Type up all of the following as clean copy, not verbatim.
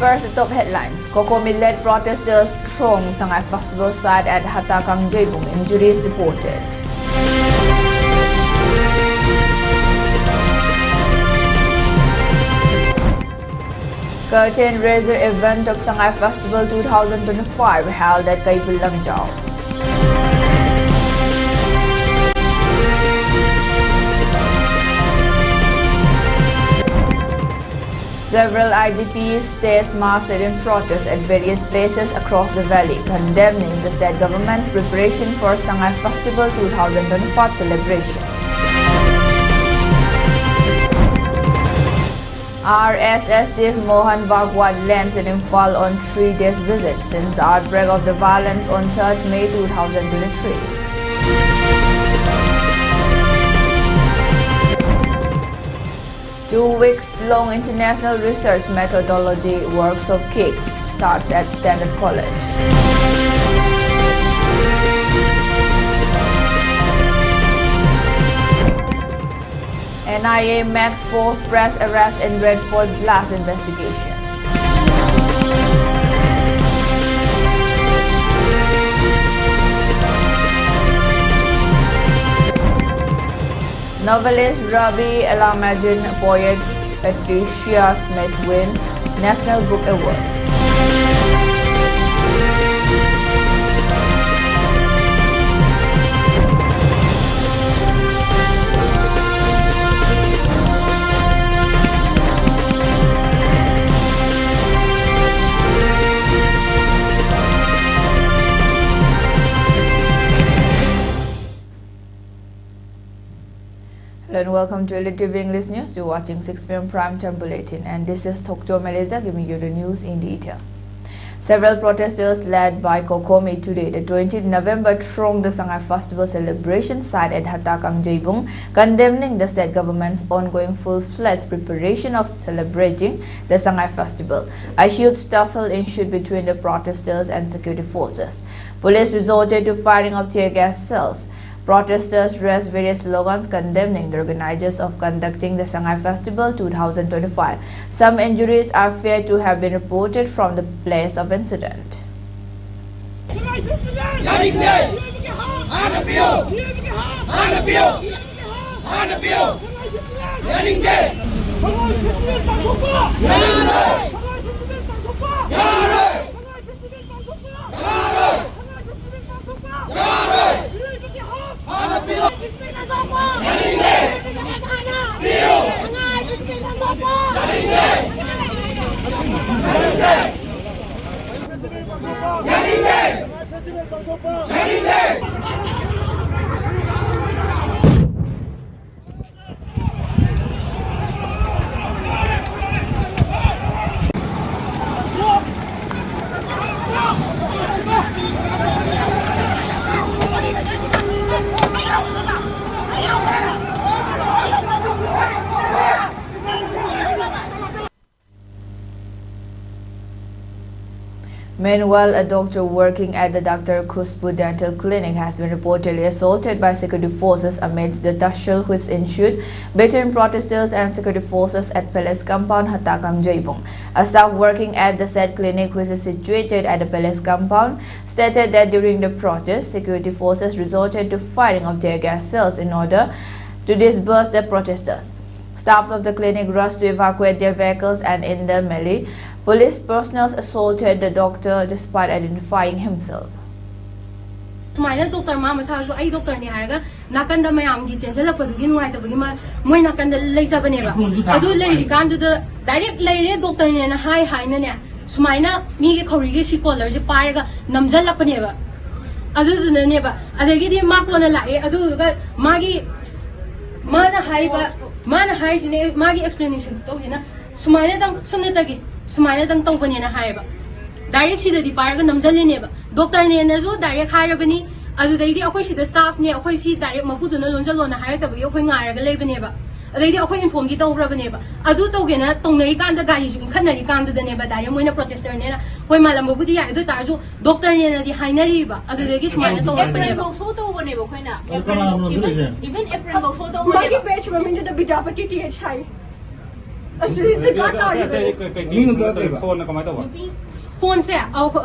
First, top headlines. Kokomi-led protesters throng Sangai Festival site at Hatakang Jaibung. Injuries reported. Curtain raiser event of Sangai Festival 2025 held at Kaipulangjao. Several IDPs stays mastered in protest at various places across the valley, condemning the state government's preparation for Sangai Festival 2025 celebration. RSS Chief Mohan Bhagwat lands in Imphal on 3 days visit since the outbreak of the violence on 3rd May 2023. 2 weeks long international research methodology workshop kick starts at Standard College. NIA makes 4 fresh arrests in Redford blast investigation. Novelist Rabi Alamaddin, poet Patricia Smith win National Book Awards. Hello and welcome to ELITETV English News. You're watching 6 p.m. Prime Time Bulletin, and this is Tokyo Aleja giving you the news in detail. Several protesters led by Kokomi today, the 20th November, thronged the Sangai Festival celebration site at Hatakang Jaibung, condemning the state government's ongoing full-fledged preparation of celebrating the Sangai Festival. A huge tussle ensued between the protesters and security forces. Police resorted to firing of tear gas cells. Protesters raised various slogans condemning the organizers of conducting the Sangai Festival 2025. Some injuries are feared to have been reported from the place of incident. Meanwhile, a doctor working at the Dr. Kusbu Dental Clinic has been reportedly assaulted by security forces amidst the tussle which ensued between protesters and security forces at Palace Compound, Hatakang Jaibung. A staff working at the said clinic, which is situated at the Palace Compound, stated that during the protest, security forces resorted to firing of tear gas cells in order to disperse the protesters. Staffs of the clinic rushed to evacuate their vehicles, and in the melee, police personnel assaulted the doctor despite identifying himself. Doctor Mama says, I doctor Niaga, Nakanda Mayam, Gentle, Moy Nakanda Laser Baneva. I do lady can't do the direct lady doctor in a high Nania. Sumina, Migi Corrigation College, Paraga, Namzella Paneva. Other than the neighbor, and they get him Mark on a lie. I do got Maggie Mana Haiba, Mana High, Maggie explanation. Sumina Sunatagi. Sumaya dang tawban niya na haiba. Direct sida di paraga namzali niya ba. Doctor niya na zo direct hire ba ni. Ado dahi di ako'y sida staff niya, ako'y si direct mabuto na lonzalo na hire tabagi ako'y ngaraga lay ba niya ba. Dahi di ako'y inform di tawra ba niya ba. Ado tawag na tong narikanda gari yung kan narikanda da niya ba. Direct mo na protester niya na. Hoy malam mabuti ya. Ado tayo doctor niya na di hire na rin ba. Ado dahi sumaya na tawag ba niya ba. Photo ba niya ba ko'y na. Even April magsoto ba niya ba. Magi batch ba minyo da bidapati TH high. phone se au ko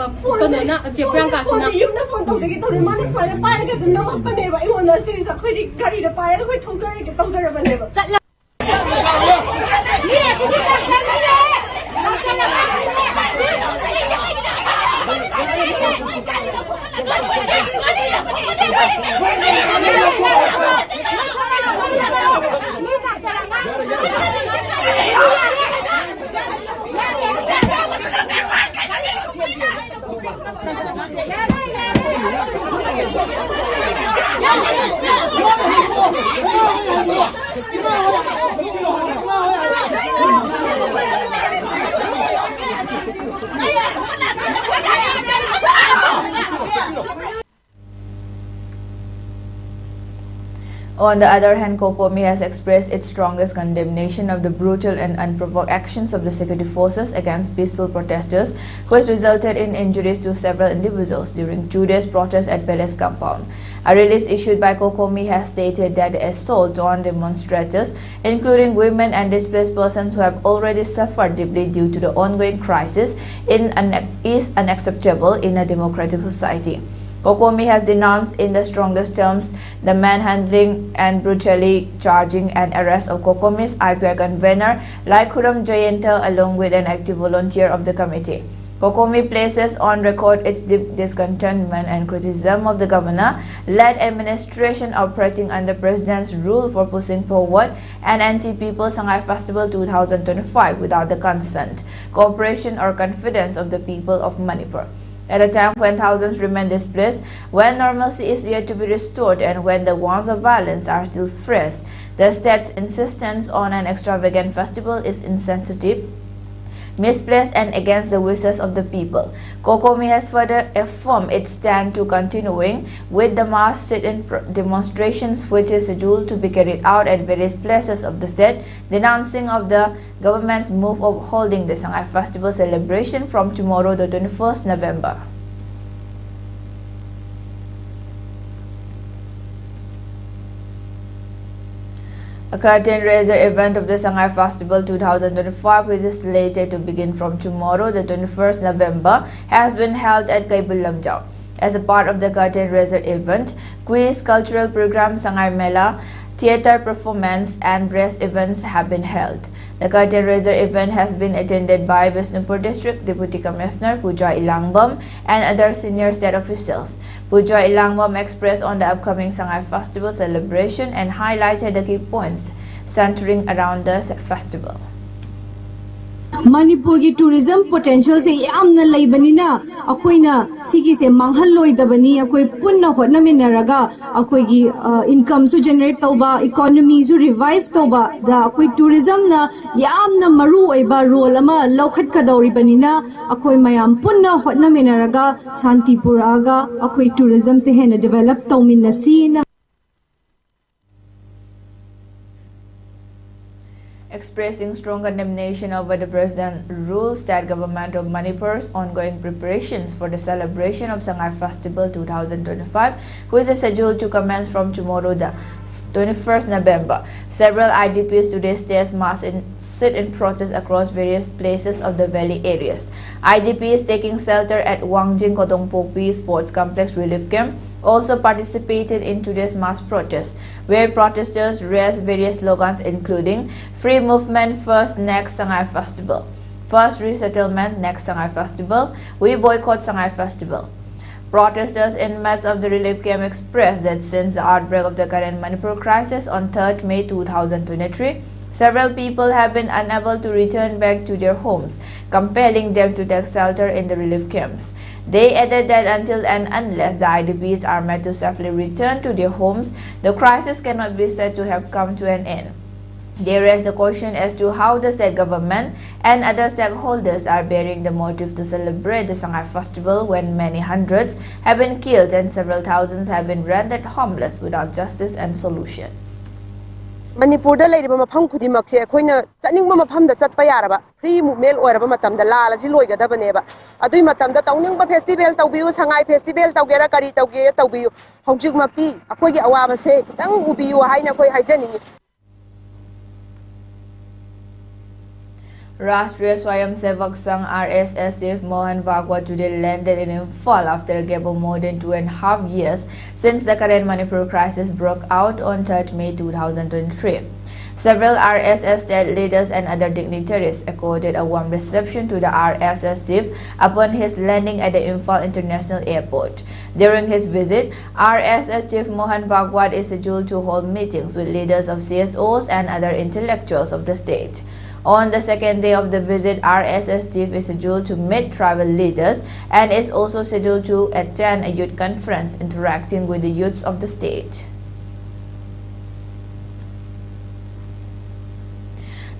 na je priyanka suna yum na phone to de to man is fine pa ga dun na pa ne ba I want series a khoi gari da pa ga khoi thong jare ke tong jare ba ne ba chat la On the other hand, Kokomi has expressed its strongest condemnation of the brutal and unprovoked actions of the security forces against peaceful protesters, which resulted in injuries to several individuals during 2 days' protest at Palace compound. A release issued by Kokomi has stated that the assault on demonstrators, including women and displaced persons who have already suffered deeply due to the ongoing crisis, is unacceptable in a democratic society. Kokomi has denounced in the strongest terms the manhandling and brutally charging and arrest of Kokomi's IPR convener Laikhuram Jayanta along with an active volunteer of the committee. Kokomi places on record its deep discontentment and criticism of the governor-led administration operating under President's rule for pushing forward an anti-people Sangai Festival 2025 without the consent, cooperation or confidence of the people of Manipur. At a time when thousands remain displaced, when normalcy is yet to be restored and when the wounds of violence are still fresh, the state's insistence on an extravagant festival is insensitive, misplaced and against the wishes of the people. Kokomi has further affirmed its stand to continuing with the mass sit-in demonstrations which is scheduled to be carried out at various places of the state, denouncing of the government's move of holding the Sangai Festival celebration from tomorrow, the 21st November. A curtain raiser event of the Sangai Festival 2025, which is slated to begin from tomorrow, the 21st November, has been held at Kaibulamjau. As a part of the curtain raiser event, quiz, cultural program, Sangai Mela, theatre performance and rest events have been held. The curtain raiser event has been attended by Bishnupur District Deputy Commissioner Puja Ilangbam and other senior state officials. Puja Ilangbam expressed on the upcoming Sangai Festival celebration and highlighted the key points centering around the festival. Manipur ki tourism potential se yamna laibanina akoina sigi se manghal loidabani akoi punna hotnaminaraga akoi gi income su generate tauba economy su revive tauba da akoi tourism na yamna maru oiba role ama lokhat kadori banina akoi mayam punna hotnaminaraga shanti puraga akoi tourism se hena develop tauminna sina. Expressing strong condemnation over the President's rule, State Government of Manipur's ongoing preparations for the celebration of Sangai Festival 2025, which is scheduled to commence from tomorrow, the 21st November. Several IDPs today staged mass sit-in protests across various places of the valley areas. IDPs taking shelter at Wangjing Kodongpopi Sports Complex Relief Camp also participated in today's mass protest, where protesters raised various slogans including Free Movement First Next Sangai Festival, First Resettlement Next Sangai Festival, We Boycott Sangai Festival. Protesters in midst of the relief camp expressed that since the outbreak of the current Manipur crisis on 3rd May 2023, several people have been unable to return back to their homes, compelling them to take shelter in the relief camps. They added that until and unless the IDPs are made to safely return to their homes, the crisis cannot be said to have come to an end. They raised the question as to how the state government and other stakeholders are bearing the motive to celebrate the Sangai Festival when many hundreds have been killed and several thousands have been rendered homeless without justice and solution. Manipur da leiriba mafam khudimak se khoina chaningba mafam da chatpa yaraba free movement oiraba matam da la ji loigadabane ba adui matam da tawningba festival tawbiu Sangai festival tawgera kari tawge tawbiu hojik makti akhoi gi awaba se kitang ubiu haina khoi haijaningi. Rashtriya Swayamsevak Sangh RSS chief Mohan Bhagwat today landed in Imphal after a gap of more than 2.5 years since the current Manipur crisis broke out on 3rd May 2023. Several RSS state leaders and other dignitaries accorded a warm reception to the RSS chief upon his landing at the Imphal International Airport. During his visit, RSS chief Mohan Bhagwat is scheduled to hold meetings with leaders of CSOs and other intellectuals of the state. On the second day of the visit, RSS chief is scheduled to meet tribal leaders and is also scheduled to attend a youth conference interacting with the youths of the state.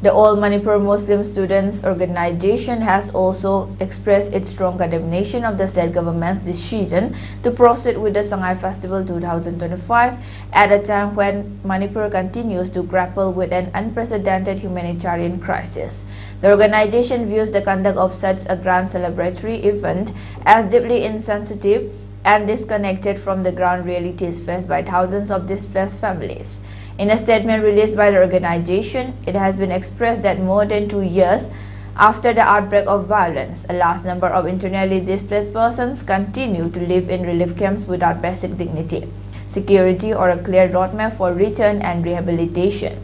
The All Manipur Muslim Students Organization has also expressed its strong condemnation of the state government's decision to proceed with the Sangai Festival 2025 at a time when Manipur continues to grapple with an unprecedented humanitarian crisis. The organization views the conduct of such a grand celebratory event as deeply insensitive and disconnected from the ground realities faced by thousands of displaced families. In a statement released by the organization, it has been expressed that more than 2 years after the outbreak of violence, a large number of internally displaced persons continue to live in relief camps without basic dignity, security, or a clear roadmap for return and rehabilitation.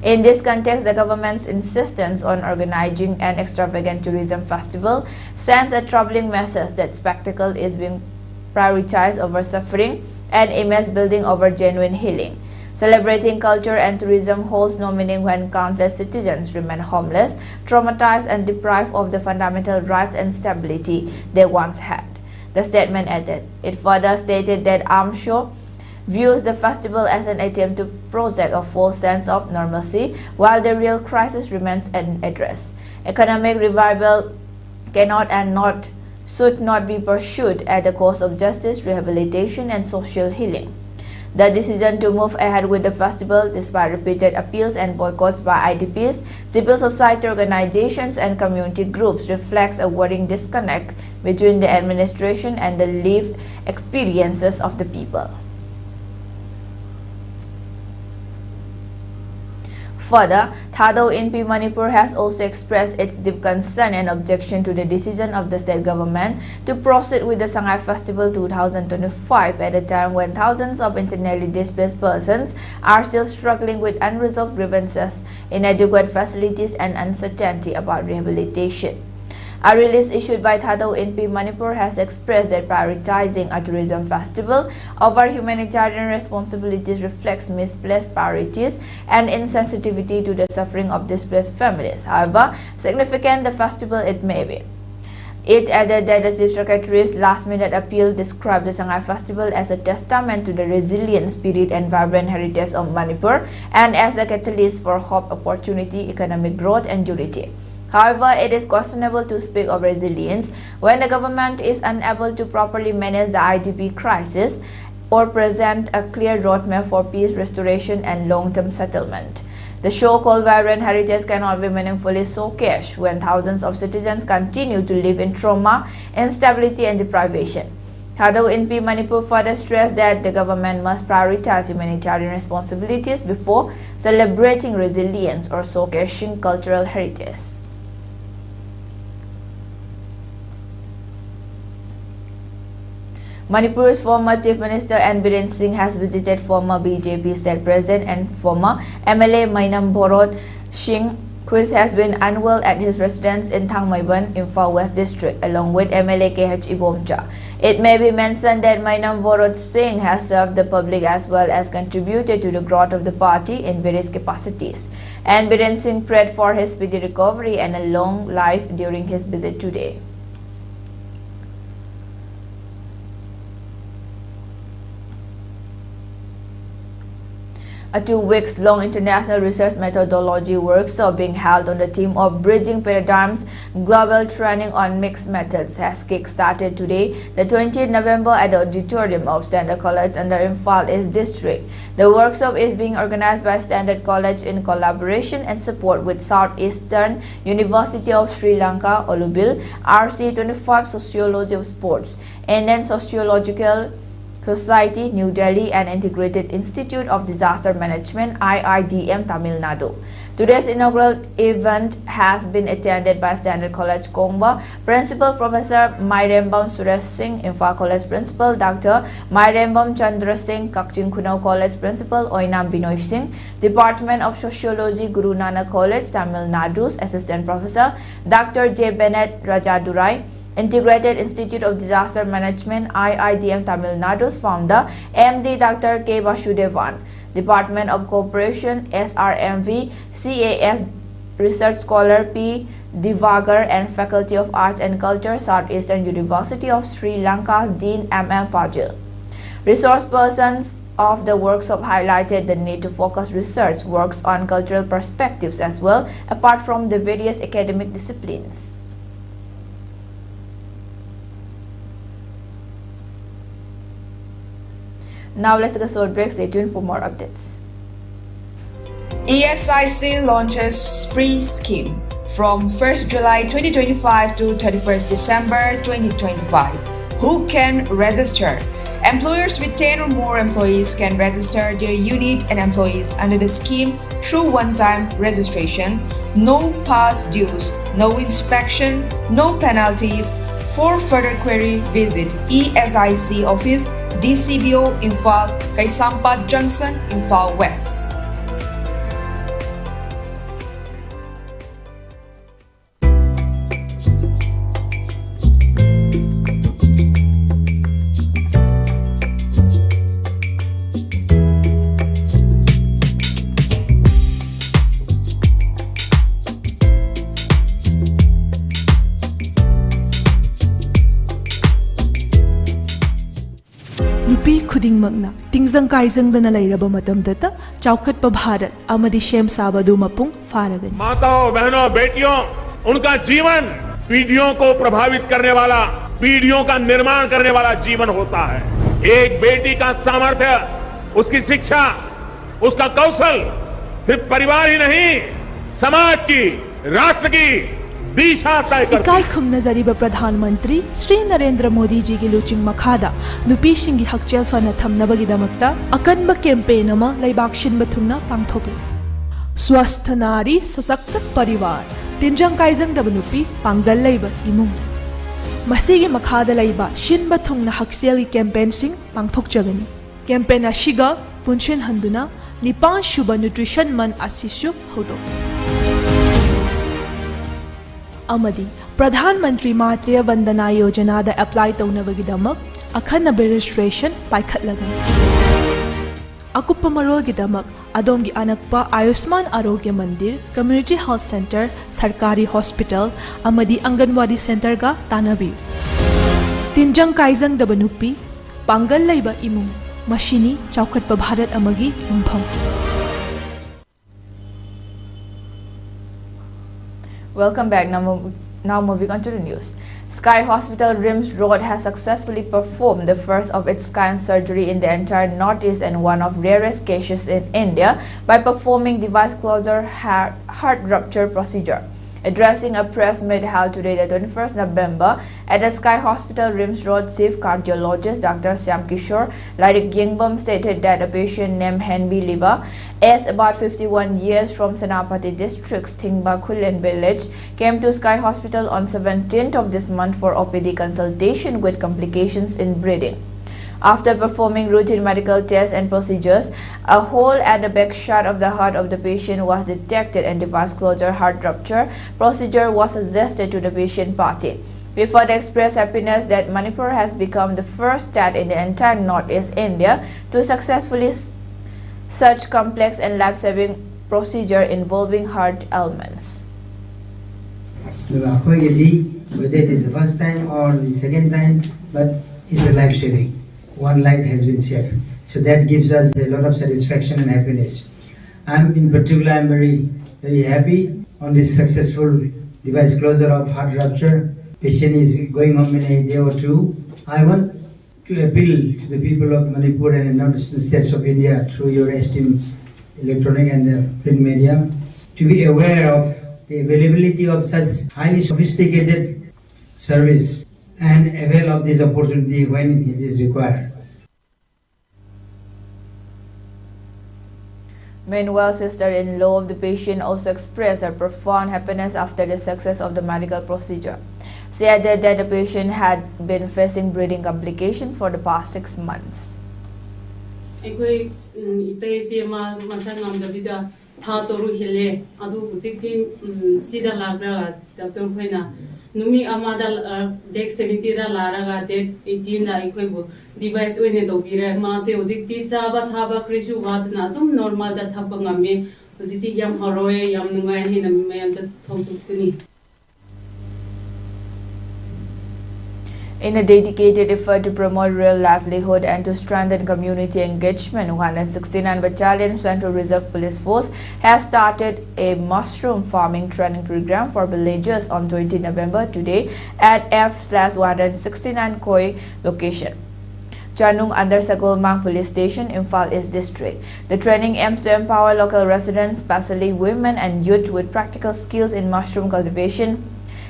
In this context, the government's insistence on organizing an extravagant tourism festival sends a troubling message that spectacle is being prioritized over suffering and image building over genuine healing. Celebrating culture and tourism holds no meaning when countless citizens remain homeless, traumatized, and deprived of the fundamental rights and stability they once had. The statement added. It further stated that Armed Show views the festival as an attempt to project a false sense of normalcy while the real crisis remains unaddressed. Economic revival cannot and should not be pursued at the cost of justice, rehabilitation, and social healing. The decision to move ahead with the festival, despite repeated appeals and boycotts by IDPs, civil society organizations, and community groups, reflects a worrying disconnect between the administration and the lived experiences of the people. Further, Thado NP Manipur has also expressed its deep concern and objection to the decision of the state government to proceed with the Sangai Festival 2025 at a time when thousands of internally displaced persons are still struggling with unresolved grievances, inadequate facilities, and uncertainty about rehabilitation. A release issued by Thado NP Manipur has expressed that prioritizing a tourism festival over humanitarian responsibilities reflects misplaced priorities and insensitivity to the suffering of displaced families, however significant the festival it may be. It added that the Chief Secretary's last-minute appeal described the Sangai Festival as a testament to the resilient spirit and vibrant heritage of Manipur and as a catalyst for hope, opportunity, economic growth, and unity. However, it is questionable to speak of resilience when the government is unable to properly manage the IDP crisis or present a clear roadmap for peace restoration and long-term settlement. The so-called vibrant heritage cannot be meaningfully showcased when thousands of citizens continue to live in trauma, instability, and deprivation. Thado NP Manipur further stressed that the government must prioritize humanitarian responsibilities before celebrating resilience or showcasing cultural heritage. Manipur's former Chief Minister N. Biren Singh has visited former BJP State President and former MLA Mainam Borod Singh, who has been unwell at his residence in Thangmaiban, Imphal West District, along with MLA KH Ibomcha. It may be mentioned that Mainam Borod Singh has served the public as well as contributed to the growth of the party in various capacities. And Biren Singh prayed for his speedy recovery and a long life during his visit today. A 2-week-long international research methodology workshop being held on the theme of Bridging Paradigms Global Training on Mixed Methods has kick-started today, the 20th November, at the auditorium of Standard College under Imphal East District. The workshop is being organized by Standard College in collaboration and support with Southeastern University of Sri Lanka, Olubil, RC25 Sociology of Sports, and then Sociological Society, New Delhi, and Integrated Institute of Disaster Management (IIDM) Tamil Nadu. Today's inaugural event has been attended by Standard College Kongba Principal Professor Mairembam Suresh Singh, Imphal College Principal Dr. Mairembam Chandra Singh, Kakching Khunau College Principal Oinam Binoy Singh, Department of Sociology, Guru Nanak College, Tamil Nadu's Assistant Professor Dr. J. Bennett Rajadurai, Integrated Institute of Disaster Management (IIDM) Tamil Nadu's founder MD Dr. K. Vasudevan, Department of Cooperation SRMV CAS Research Scholar P. Divagar, and Faculty of Arts and Culture, Southeastern University of Sri Lanka's Dean M.M. Fajil. Resource persons of the workshop highlighted the need to focus research works on cultural perspectives as well, apart from the various academic disciplines. Now let's take a short break. Stay tuned for more updates. ESIC launches Spree scheme from 1st July 2025 to 31st December 2025. Who can register? Employers with 10 or more employees can register their unit and employees under the scheme through one-time registration, no past dues, no inspection, no penalties. For further query, visit ESIC office, DCBO Imphal, Kaisampat Junction, Imphal West. Nupi khudingmakna tingzang kaizang dana lairaba matamdata chaukat Bharat amadi shem sabadu mapung faragani. माताओं बहनों बेटियों उनका जीवन पीढ़ियों को प्रभावित करने वाला, पीढ़ियों का निर्माण करने वाला जीवन होता है। एक बेटी का सामर्थ्य, उसकी शिक्षा, उसका कौशल सिर्फ परिवार ही नहीं, समाज की, राष्ट्र की इकाई खुमना जरीब प्रधानमंत्री श्री नरेंद्र मोदी जी की लुचिंग मखादा नुपीसिंगी हकचेल फना थमनबगिदमक्ता अकनब कैंपेन अमा लैबाक्सिन बथुंगना पांगथोकले। स्वस्थ नारी सशक्त परिवार तिंजंग काइजंग दब नुपी पांगदल लैब इमुंग मसीगी मखादा लैबा शिन बथुंगना हकचेल कैंपेन सिंग पांगथोकजगनी। कैंपेन अशिगा पुंशिन हंदुना निपान शुभ न्यूट्रिशन मन असिसु होदो। अमदी प्रधानमंत्री मातृ वंदना योजना दा अप्लाई तौनबगिदमक अखन्नब रजिस्ट्रेशन पाइखतलगनी। अकुप्प मरोलगिदमक अदोमगी अनक्पा आयुष्मान आरोग्य मंदिर, कम्युनिटी हेल्थ सेंटर, सरकारी हॉस्पिटल अमदी अंगनवाड़ी सेंटर का तानबी। तिंजंग काइजंग दब नुपी पांगल लैब इमुंग मशीनी चौखटप Bharat अमगी युमफम। Welcome back. Now moving on to the news. Sky Hospital Rims Road has successfully performed the first of its kind surgery in the entire Northeast and one of rarest cases in India by performing device closure heart rupture procedure. Addressing a press meet held today, the 21st November, at the Sky Hospital Rims Road, Chief Cardiologist Dr. Syam Kishore Larik Yengbam stated that a patient named Henby Liba, aged about 51 years from Senapati District's Thingba Khulin village, came to Sky Hospital on 17th of this month for OPD consultation with complications in breathing. After performing routine medical tests and procedures, a hole at the back side of the heart of the patient was detected and device closure heart rupture procedure was suggested to the patient party. We further express happiness that Manipur has become the first state in the entire Northeast India to successfully such complex and life-saving procedure involving heart ailments. Whether it is the first time or the second time, but it's a life-saving. One life has been saved. So that gives us a lot of satisfaction and happiness. I'm very happy on this successful device closure of heart rupture. Patient is going home in a day or two. I want to appeal to the people of Manipur and northeastern states of India through your esteemed electronic and print media to be aware of the availability of such highly sophisticated service and avail of this opportunity when it is required. Meanwhile, sister-in-law of the patient also expressed her profound happiness after the success of the medical procedure. She added that the patient had been facing breathing complications for the past 6 months. Numi amada dek 70 da laraga dek 18 da ikhoibu device oine to bira ma se ojikti chaba thaba krisu wadna tum normal da thapa ngame ojiti yam horoe yam nungai hina mayam da thokukni. In a dedicated effort to promote real livelihood and to strengthen community engagement, 169 Battalion Central Reserve Police Force has started a mushroom farming training program for villagers on 20 November today at F/169 Koi location. Chanung under Sagolmang Police Station, Imphal East District. The training aims to empower local residents, especially women and youth, with practical skills in mushroom cultivation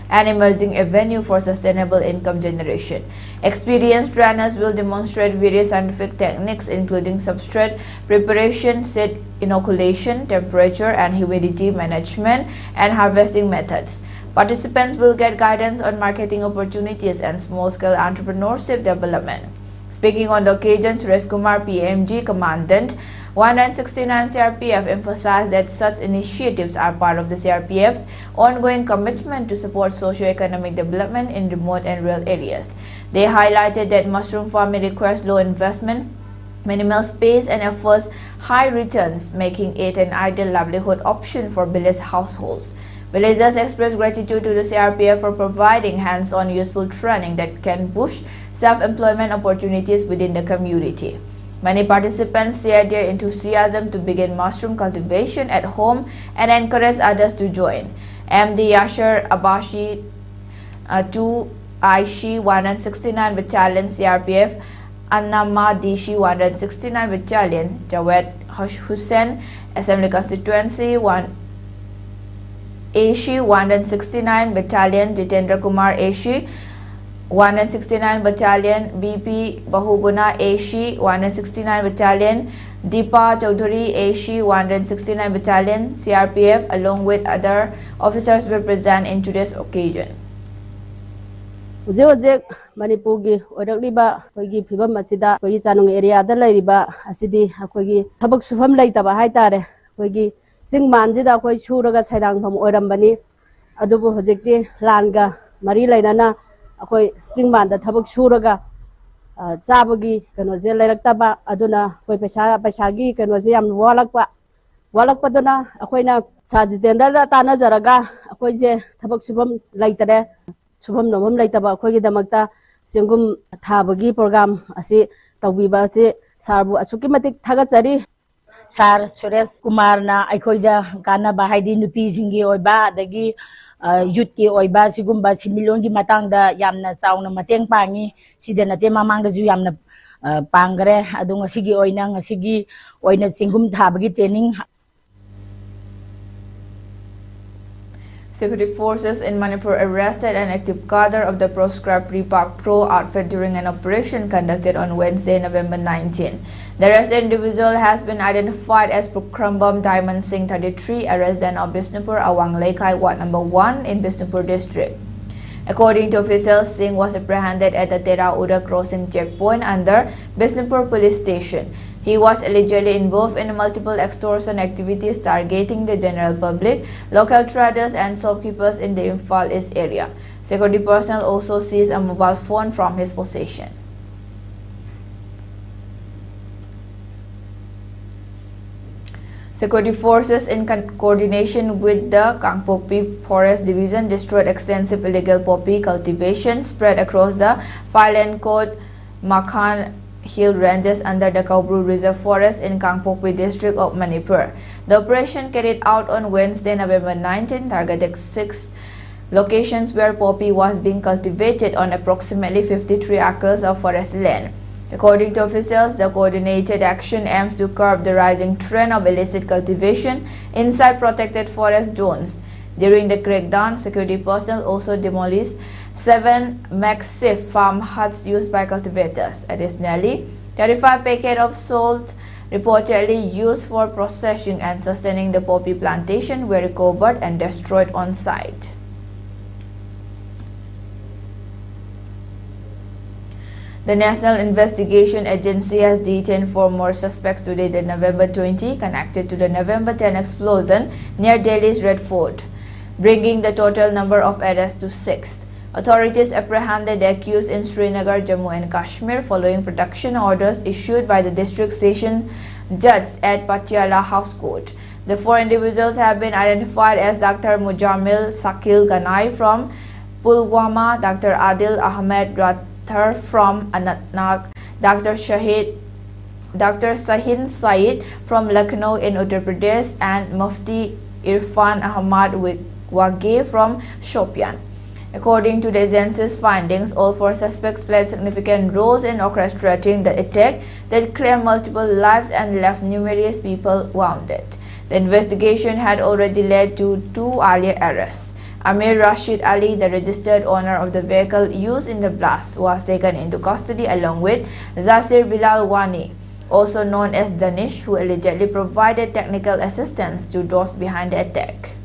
and emerging avenue for sustainable income generation. Experienced trainers will demonstrate various scientific techniques including substrate preparation, seed inoculation, temperature and humidity management, and harvesting methods. Participants will get guidance on marketing opportunities and small-scale entrepreneurship development. Speaking on the occasion, Suresh Kumar, PMG Commandant 169 CRPF, emphasized that such initiatives are part of the CRPF's ongoing commitment to support socio-economic development in remote and rural areas. They highlighted that mushroom farming requires low investment, minimal space and offers high returns, making it an ideal livelihood option for village households. Villagers expressed gratitude to the CRPF for providing hands-on useful training that can boost self-employment opportunities within the community. Many participants shared their enthusiasm to begin mushroom cultivation at home and encouraged others to join. MD Yashar Abashi 2 Aishi 169 Battalion CRPF, Annama Dishi 169 Battalion, Jawed Hussain Assembly Constituency 1 Aishi 169 Battalion, Jitendra Kumar Aishi 169 Battalion, BP Bahuguna Aishi 169 Battalion, Deepa Chaudhary Aishi 169 Battalion, CRPF, along with other officers were present in today's occasion. Manipur gi orakliba koigi phibam machida koigi chanung area da lairiba asidi koigi thabak sufam laitaba haitare koigi singmanjida koi suraga saidang pham orambani adubu hojekti langa mari lainana akoi singmanda thabak suraga chabagi kanoje lairaktaba aduna koi paisa gi kanoje yam walakpa duna akoina sajitenda da tana jaraga akoije thabak subam laitare subam nomam laitaba akoigi damakta singum thabagi program asi tawbiba se sarbu asuki matik thagachari Sar Suresh Kumar na aikoida kana bahai nupi jingi oiba adagi youth ki oiba sigumba similon gi matangda yamna chauna mateng pangi sidana te mamangda ju yamna pangre adunga sigi oina ngasigi oina singum thabagi training. Security forces in Manipur arrested an active cadre of the proscribed Pre-Pak Pro outfit during an operation conducted on Wednesday, November 19. The arrested individual has been identified as Pukrambam Diamond Singh, 33, a resident of Bishnupur, Awang Laikai, Ward Number 1 in Bishnupur district. According to officials, Singh was apprehended at the Tera Ura crossing checkpoint under Bishnupur police station. He was allegedly involved in multiple extortion activities targeting the general public, local traders and shopkeepers in the Imphal East area. Security personnel also seized a mobile phone from his possession. Security forces in coordination with the Kangpokpi Forest Division destroyed extensive illegal poppy cultivation spread across the Phailenkot Makhan Hill ranges under the Kaubru Reserve Forest in Kangpokpi district of Manipur. The operation carried out on Wednesday, November 19, targeted 6 locations where poppy was being cultivated on approximately 53 acres of forest land. According to officials, the coordinated action aims to curb the rising trend of illicit cultivation inside protected forest zones. During the crackdown, security personnel also demolished 7 makeshift farm huts used by cultivators. Additionally, 35 packets of salt reportedly used for processing and sustaining the poppy plantation, were recovered and destroyed on site. The National Investigation Agency has detained 4 more suspects today, the November 20, connected to the November 10 explosion near Delhi's Red Fort, bringing the total number of arrests to 6. Authorities apprehended the accused in Srinagar, Jammu and Kashmir following protection orders issued by the district session judge at Patiala House Court. The 4 individuals have been identified as Dr. Mujamil Sakil Ganai from Pulwama, Dr. Adil Ahmed Rathar from Anantnag, Dr. Sahin Said from Lucknow in Uttar Pradesh, and Mufti Irfan Ahmad Wage from Shopian. According to the agency's findings, all 4 suspects played significant roles in orchestrating the attack that claimed multiple lives and left numerous people wounded. The investigation had already led to 2 earlier arrests. Amir Rashid Ali, the registered owner of the vehicle used in the blast, was taken into custody along with Zasir Bilal Wani, also known as Danish, who allegedly provided technical assistance to those behind the attack.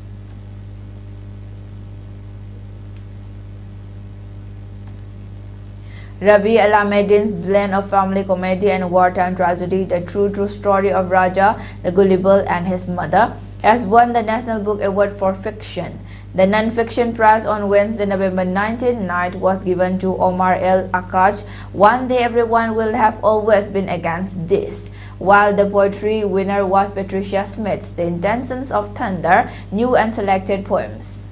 Rabi Alameddin's blend of family comedy and wartime tragedy, the true story of Raja the Gullible and his mother, has won the National Book Award for Fiction. The non-fiction prize on Wednesday, November 19 night was given to Omar El Akaj, One Day Everyone Will Have Always Been Against This, while the poetry winner was Patricia Smith's The Intentions of Thunder, New and Selected Poems.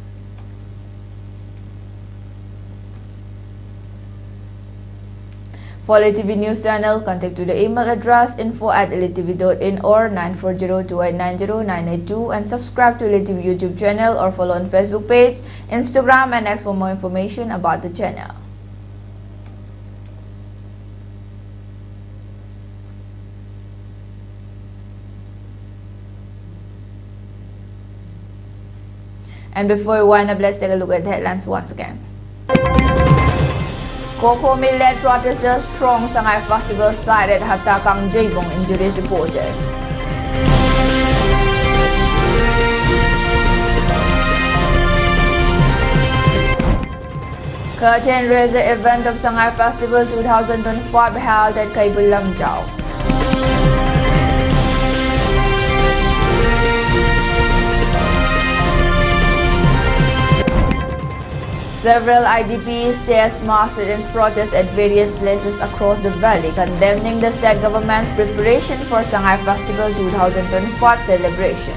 For ELITETV News Channel, contact to the email address info@elitetv.in or 9402890982 and subscribe to ELITETV YouTube channel or follow on Facebook page, Instagram and X for more information about the channel. And before we wind up, let's take a look at the headlines once again. Kokomi-led protesters strong Sangai Festival site at Hatakang Jaibong, injuries reported. Curtain raiser event of Sangai Festival 2025 held at Kaibul Lamjau. Several IDPs test marched in protest at various places across the valley, condemning the state government's preparation for Sangai Festival 2025 celebration.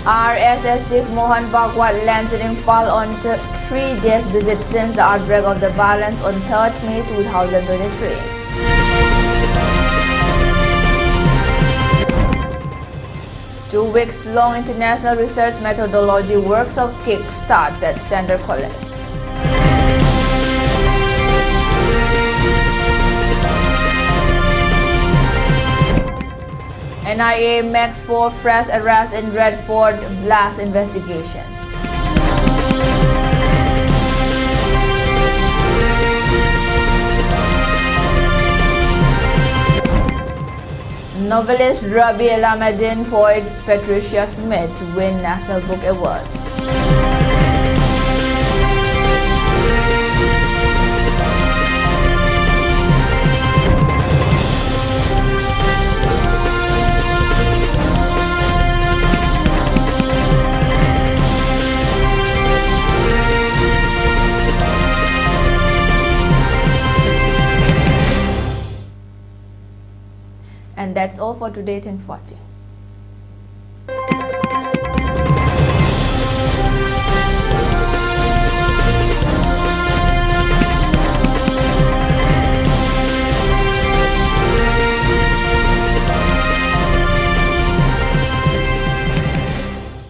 RSS Chief Mohan Bhagwat lands in Imphal on 3 days visit since the outbreak of the violence on 3rd May 2023. 2 weeks long international research methodology workshop kick starts at Standard College. NIA makes 4 fresh arrests in Red Fort blast investigation. Novelist Rabi Alameddin, poet Patricia Smith win National Book Awards. And that's all for today. Thanks for watching.